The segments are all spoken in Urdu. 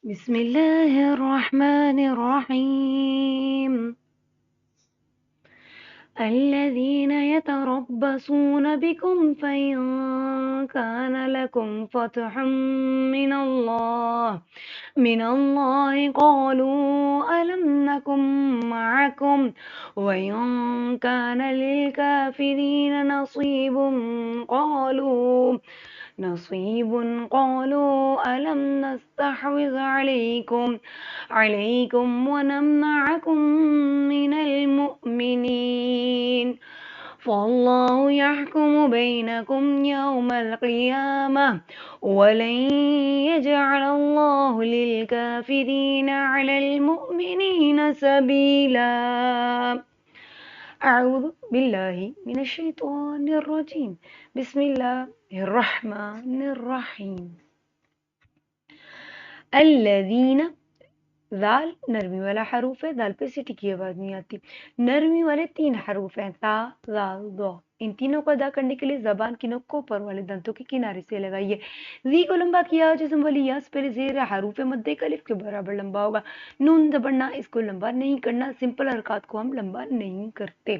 بسم الله الرحمن الرحيم الذين يتربصون بكم فإن كان لكم فتح من الله قالوا ألم نكن معكم وإن كان للكافرين نصيب قالوا ألم نستحوذ عليكم ونمنعكم من المؤمنين فالله يحكم بينكم يوم القيامة ولن يجعل الله للكافرين على المؤمنين سبيلا. أعوذ بالله من الشيطان الرجيم. بسم الله الرحمن الرحیم. الذین، ذال نرمی والا حروف ہے، ذال پہ سٹی کی آواز نہیں آتی. نرمی والے 3 حروف ہیں، تا، ذال، ضا. ان تینوں کو ادا کرنے کے لیے زبان کی نوک کو اوپر والے دانتوں کے کنارے سے لگائیے. زی کو لمبا کیا جسم والی یاس پہلے زیر حروف مدے کا الف کے برابر لمبا ہوگا. نون زبرنا اس کو لمبا نہیں کرنا. سمپل حرکات کو ہم لمبا نہیں کرتے.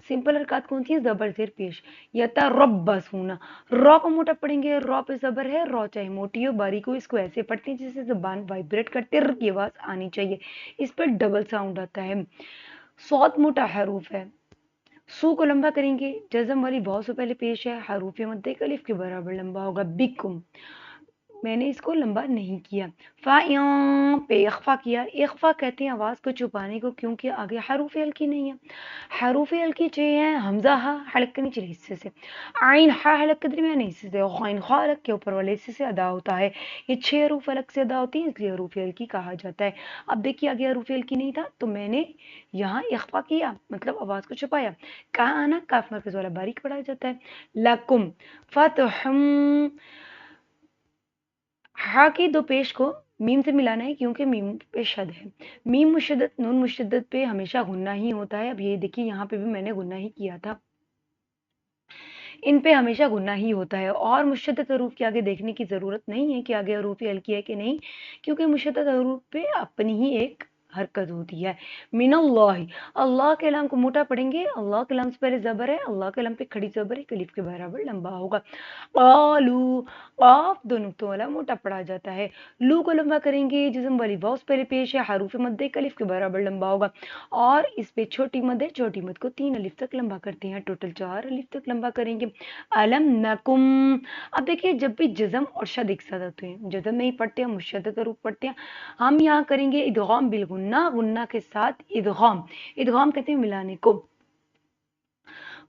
سمپل حرکات کون سی ہے؟ زبر زیر پیش. یتربصون، را کو موٹا پڑھیں گے، را پہ زبر ہے، را چاہے موٹی ہو باریک ہو، اس کو ایسے پڑھتے ہیں جیسے زبان وائبریٹ کرتے ر کی آواز آنی چاہیے. اس پر ڈبل ساؤنڈ آتا ہے. صوت موٹا حروف ہے. سو کو لمبا کریں گے، جزم والی واو سے پہلے پیش ہے، حروف مدے کا الف کے برابر لمبا ہوگا. بکم، میں نے اس کو لمبا نہیں کیا. فائن پہ اخفا کیا. اخفا کہتے ہیں آواز کو چھپانے کو، کیونکہ آگے حروف ہلکی نہیں ہے. حروف ہلکی چاہیے حمزہ ہا حلق کے نیچلے حصے سے، عین ہا حلق کے درمیانے حصے سے، غین خا حلق کے اوپر والے حصے سے ادا ہوتا ہے. یہ 6 حروف حلق سے ادا ہوتی ہیں، اس لیے حروف ہلکی کہا جاتا ہے. اب دیکھیے آگے حروف ہلکی نہیں تھا تو میں نے یہاں اخفا کیا، مطلب آواز کو چھپایا. کہا نا کاف مرکز والا باریک پڑھا جاتا ہے. لکم فتحم، ہا کی دو پیش کو میم سے ملانا ہے کیونکہ میم پہ شد ہے. میم مشدد نون مشدد پہ ہمیشہ غنہ ہی ہوتا ہے. اب یہ دیکھیے یہاں پہ بھی میں نے غنہ ہی کیا تھا، ان پہ ہمیشہ غنہ ہی ہوتا ہے. اور مشدد حروف کے آگے دیکھنے کی ضرورت نہیں ہے کہ آگے حروف ہلکی ہے کہ نہیں، کیونکہ مشدد حروف پہ اپنی ہی ایک حرکت ہوتی ہے. من اللہ، اللہ کے لام کو موٹا پڑھیں گے، اللہ کے لام سے پہلے زبر ہے، اللہ کے لام پہ کھڑی زبر ہے، الف کے برابر لمبا ہوگا. قالو، قاف دو نقطوں والا موٹا پڑھا جاتا ہے. لو کو لمبا کریں گے، جزم والی واو سے پہلے پیش ہے، حروف مدے کا الف کے برابر لمبا ہوگا. اور اس پہ چھوٹی مد ہے، چھوٹی مد کو 3 الف تک لمبا کرتے ہیں، ٹوٹل 4 الف تک لمبا کریں گے. علم نکم، اب دیکھیے جب بھی جزم اور شد ایک ساتھ ہوتے ہیں، جزم نہیں پڑھتے ہم مشدد حروف پڑھتے ہیں. ہم یہاں کریں گے ادغام بالغنہ، غنہ کے ساتھ ادغام. ادغام کہتے ہیں ملانے کو،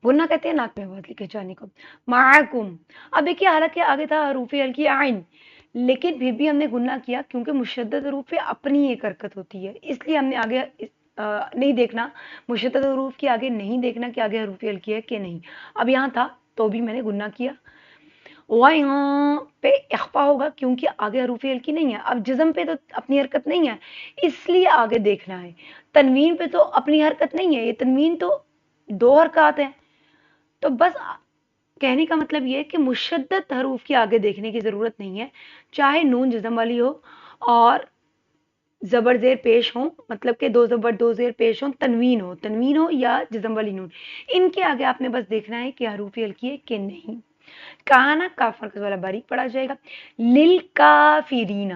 غنہ کہتے ہیں ناک میں آواز لے کے جانے کو. معکم، اب دیکھیے حالانکہ آگے تھا حروف ہلکی عین، لیکن پھر بھی ہم نے غنہ کیا کیونکہ مشدد حروف پہ اپنی ایک حرکت ہوتی ہے، اس لیے ہم نے آگے نہیں دیکھنا، مشدد حروف کے آگے نہیں دیکھنا کہ آگے حروف ہلکی ہے کہ نہیں. اب یہاں تھا تو بھی میں نے غنہ کیا. وَيَا پہ اخفا ہوگا کیونکہ آگے حروف ہلکی نہیں ہے. اب جزم پہ تو اپنی حرکت نہیں ہے، اس لیے آگے دیکھنا ہے. تنوین پہ تو اپنی حرکت نہیں ہے، یہ تنوین تو 2 حرکات ہیں. تو بس کہنے کا مطلب یہ ہے کہ مشدد حروف کی آگے دیکھنے کی ضرورت نہیں ہے، چاہے نون جزم والی ہو اور زبر زیر پیش ہوں، مطلب کہ 2 زبر 2 زیر پیش ہوں، تنوین ہو یا جزم والی نون، ان کے آگے آپ نے بس دیکھنا ہے کہ حروف ہلکی ہے کہ نہیں. کہا نا کاف مرکز والا باریک پڑھا جائے گا. للکافرین،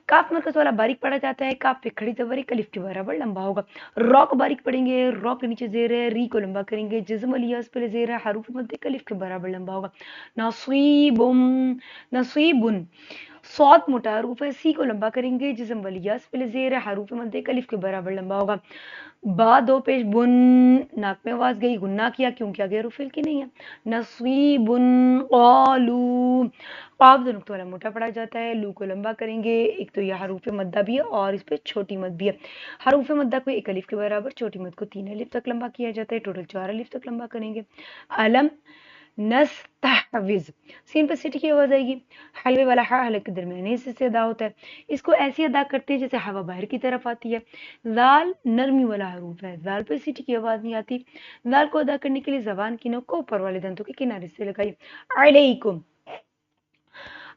کاف مرکز والا باریک پڑھا جاتا ہے، کاف پہ کھڑی زبر ایک الف کے برابر لمبا ہوگا. را کو باریک پڑھیں گے، را کے نیچے زیر ہے، ری کو لمبا کریں گے، جزم الیاس پہ زیر ہے، حروف مد الف کے برابر لمبا ہوگا. نصیبن، صوت موٹا حروف ہے، سی کو لمبا کریں گے، جزم والیاس پہ زیر ہے، حروف مد الف کے برابر لمبا ہوگا. با دو پیش بن، ناک میں آواز گئی، غنہ کیا کیونکہ آگے حروف ہلکی نہیں ہے. نصیبن قالو، قاف دو نقطہ والا موٹا پڑھا جاتا ہے. لو کو لمبا کریں گے، ایک تو یہ حروف مدہ بھی ہے اور اس پہ چھوٹی مد بھی ہے. حروف مدہ کو 1 الف کے برابر، چھوٹی مد کو 3 الف تک لمبا کیا جاتا ہے، ٹوٹل 4 الف تک لمبا کریں گے. علم نستحوذ، سین پر سٹی کی آواز آئے گی، حلوے والا ہا حلق کے درمیانے حصے سے ادا ہوتا ہے. اس کو ایسی ادا کرتے ہیں جیسے ہوا باہر کی طرف آتی ہے. زال نرمی والا حروف ہے، زال پہ سٹی کی آواز نہیں آتی. زال کو ادا کرنے کے لیے زبان کی نوک کو اوپر والے دانتوں کے کنارے سے لگائی. علیکم،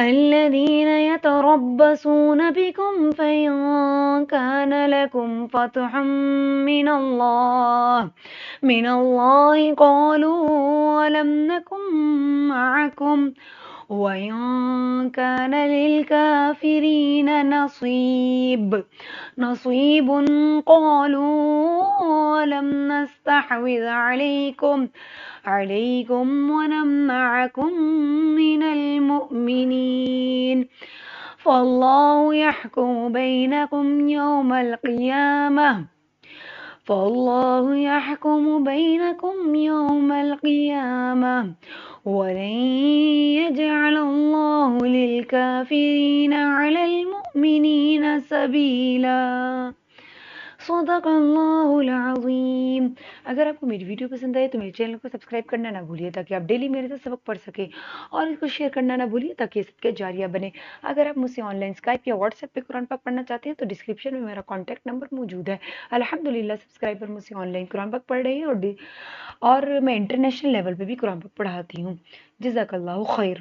الذين يتربصون بكم فإن كان لكم فتح من الله قالوا ولم نكن معكم وإن كان للكافرين نصيب قالوا ولم نستحوذ عليكم ونمنعكم من المؤمنين فالله يحكم بينكم يوم القيامة فاللہ یحکم بینکم یوم القیامہ ولن یجعل اللہ للکافرین علی المؤمنین سبیلا۔ صدق اللہ العظیم۔ اگر آپ کو میری ویڈیو پسند آئے تو میرے چینل کو سبسکرائب کرنا نہ بھولیے تاکہ آپ ڈیلی میرے ساتھ سبق پڑھ سکیں، اور اس کو شیئر کرنا نہ بھولیے تاکہ یہ صدقہ جاریہ بنے۔ اگر آپ مجھ سے آن لائن اسکائپ یا واٹس ایپ پہ قرآن پاک پڑھنا چاہتے ہیں تو ڈسکرپشن میں میرا کانٹیکٹ نمبر موجود ہے۔ الحمدللہ سبسکرائبر مجھ سے آن لائن قرآن پاک پڑھ رہے ہیں، اور میں انٹرنیشنل لیول پہ بھی قرآن پاک پڑھاتی ہوں۔ جزاک اللہ خیر۔